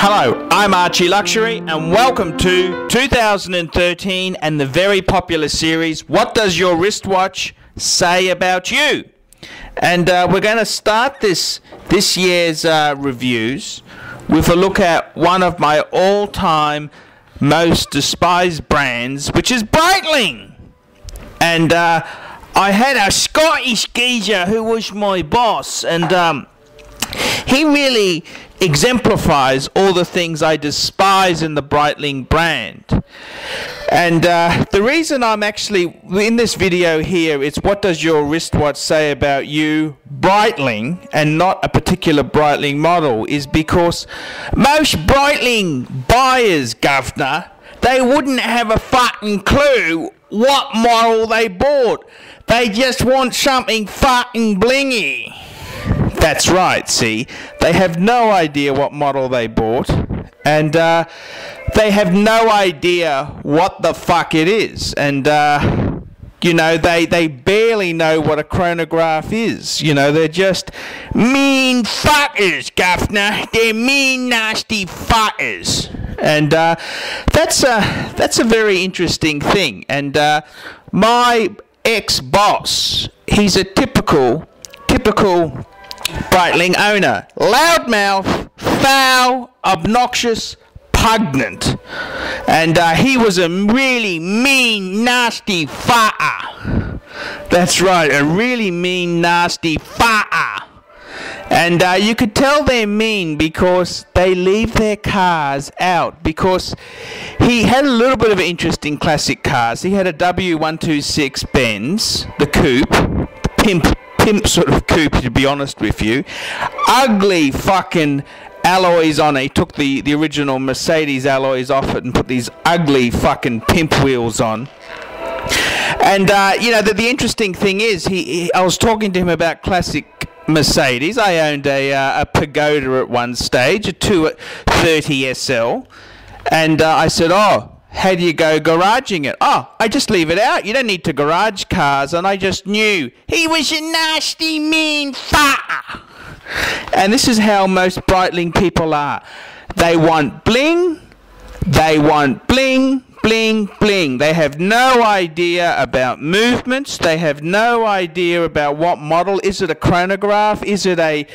Hello, I'm ArchieLuxury and welcome to 2013 and the very popular series, What Does Your Wristwatch Say About You? And we're going to start this year's reviews with a look at one of my all-time most despised brands, which is Breitling. And I had a Scottish geezer who was my boss, and he really exemplifies all the things I despise in the Breitling brand. And the reason I'm actually in this video here is what does your wristwatch say about you, Breitling, and not a particular Breitling model, is because most Breitling buyers, governor, they wouldn't have a fucking clue what model they bought. They just want something fucking blingy. That's right, see, they have no idea what model they bought, and they have no idea what the fuck it is, and you know, they barely know what a chronograph is. You know, they're just mean fuckers, governor. They're mean, nasty fuckers, and that's a very interesting thing. And my ex-boss, he's a typical Breitling owner. Loudmouth, foul, obnoxious, pungent. And he was a really mean, nasty fucker. That's right, a really mean, nasty fucker. And you could tell they're mean because they leave their cars out, because he had a little bit of an interest in classic cars. He had a W126 Benz, the coupe, the pimp sort of coupe, to be honest with you. Ugly fucking alloys on it. He took the original Mercedes alloys off it and put these ugly fucking pimp wheels on. And you know, the interesting thing is, I was talking to him about classic Mercedes. I owned a Pagoda at one stage, a 230 SL, and I said, oh, how do you go garaging it? Oh, I just leave it out. You don't need to garage cars. And I just knew he was a nasty, mean fucker. And this is how most Breitling people are. They want bling. They want bling, bling, bling. They have no idea about movements. They have no idea about what model. Is it a chronograph? Is it a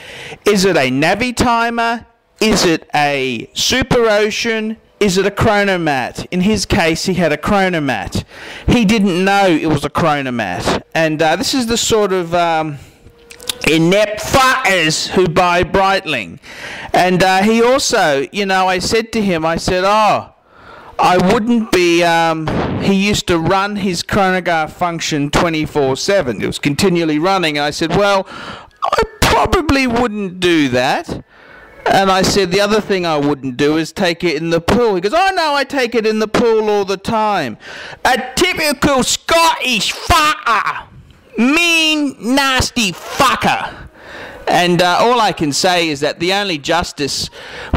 Navi timer? Is it a Super Ocean? Is it a chronomat? In his case, he had a chronomat. He didn't know it was a chronomat. And this is the sort of inept fuckers who buy Breitling. And he also, you know, I said to him, I said, oh, I wouldn't be, he used to run his chronograph function 24/7. It was continually running. And I said, well, I probably wouldn't do that. And I said, the other thing I wouldn't do is take it in the pool. He goes, oh no, I take it in the pool all the time. A typical Scottish fucker. Mean, nasty fucker. And all I can say is that the only justice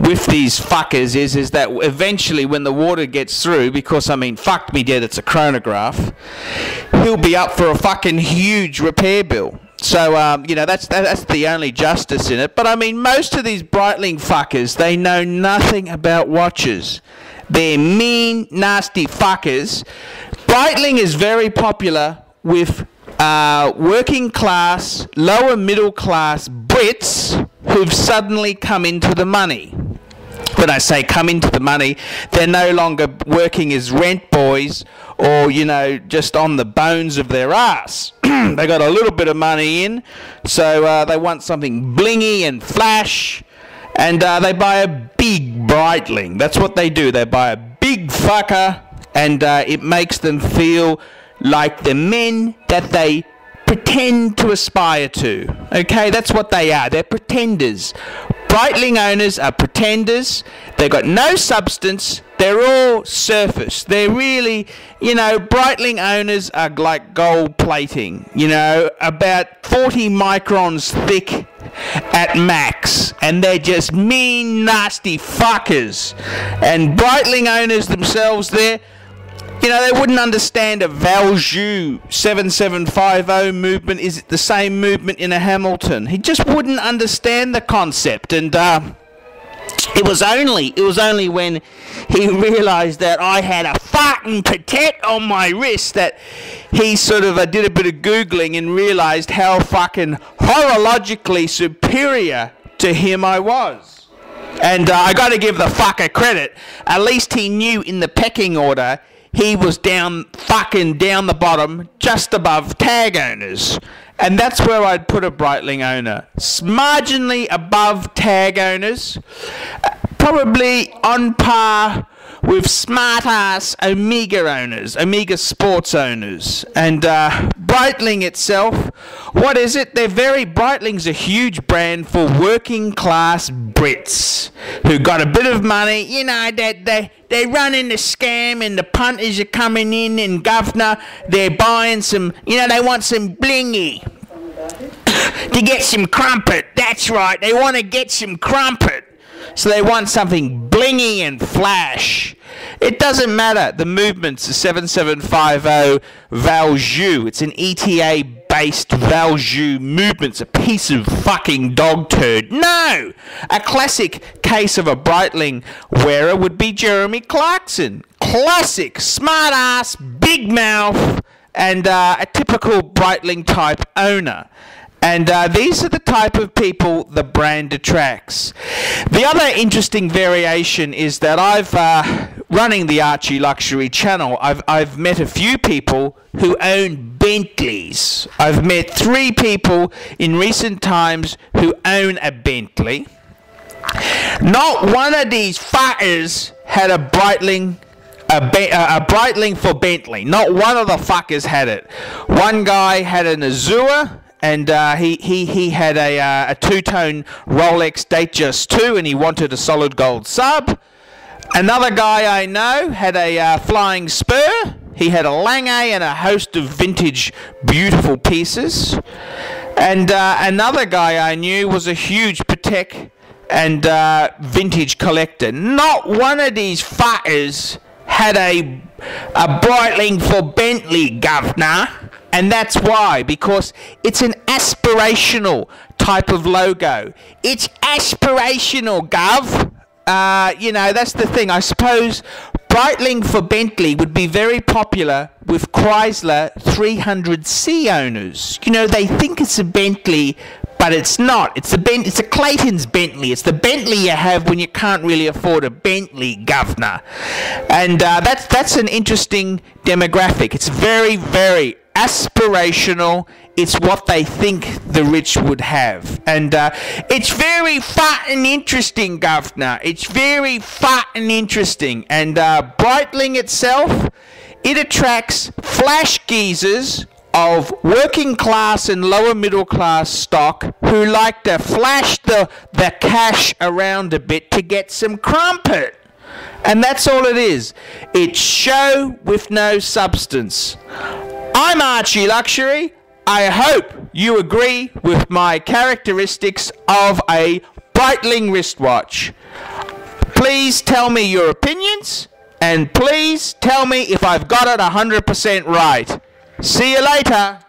with these fuckers is that eventually when the water gets through, because, I mean, fuck me dead, it's a chronograph, he'll be up for a fucking huge repair bill. So, you know, that's the only justice in it. But, I mean, most of these Breitling fuckers, they know nothing about watches. They're mean, nasty fuckers. Breitling is very popular with working class, lower middle class Brits who've suddenly come into the money. When I say come into the money, they're no longer working as rent boys or, you know, just on the bones of their ass. They got a little bit of money in, so they want something blingy and flash, and they buy a big Breitling. That's what they do. They buy a big fucker, and it makes them feel like the men that they pretend to aspire to. Okay, that's what they are. They're pretenders. Breitling owners are pretenders. They've got no substance. They're all surface. They're really, you know, Breitling owners are like gold plating, you know, about 40 microns thick at max. And they're just mean, nasty fuckers. And Breitling owners themselves, you know, they wouldn't understand a Valjoux 7750 movement. Is it the same movement in a Hamilton? He just wouldn't understand the concept. And It was only when he realised that I had a fucking Patek on my wrist that he sort of did a bit of Googling and realised how fucking horologically superior to him I was. And I got to give the fucker credit. At least he knew in the pecking order he was down the bottom, just above Tag Owners. And that's where I'd put a Breitling owner. Marginally above Tag Owners. Probably on par with smart-ass Omega owners, Omega Sports owners. And Breitling itself, what is it? Breitling's a huge brand for working-class Brits who got a bit of money. You know, they're running the scam and the punters are coming in and governor, they're buying some, you know, they want some blingy to get some crumpet. That's right, they want to get some crumpet. So they want something blingy and flash. It doesn't matter. The movement's a 7750 Valjoux. It's an ETA-based Valjoux movement. It's a piece of fucking dog turd. No! A classic case of a Breitling wearer would be Jeremy Clarkson. Classic, smart-ass, big mouth, and a typical Breitling type owner. And these are the type of people the brand attracts. The other interesting variation is that I've, running the ArchieLuxury channel, I've met a few people who own Bentleys. I've met 3 people in recent times who own a Bentley. Not one of these fuckers had a Breitling. A Breitling for Bentley. Not one of the fuckers had it. One guy had an Azure, and he had a two-tone Rolex Datejust 2, and he wanted a solid gold sub. Another guy I know had a Flying Spur. He had a Lange and a host of vintage beautiful pieces. And another guy I knew was a huge Patek and vintage collector. Not one of these fuckers had a Breitling for Bentley, governor. And that's why, because it's an aspirational type of logo. It's aspirational, gov. You know, that's the thing. I suppose Breitling for Bentley would be very popular with Chrysler 300C owners. You know, they think it's a Bentley, but it's not. It's a Clayton's Bentley. It's the Bentley you have when you can't really afford a Bentley, governor. And that's an interesting demographic. It's very, very aspirational. It's what they think the rich would have. And it's very fucking interesting, governor. It's very fucking interesting. And Breitling itself, it attracts flash geezers of working class and lower middle class stock who like to flash the cash around a bit to get some crumpet. And that's all it is. It's show with no substance. I'm ArchieLuxury. I hope you agree with my characteristics of a Breitling wristwatch. Please tell me your opinions, and please tell me if I've got it 100% right. See you later.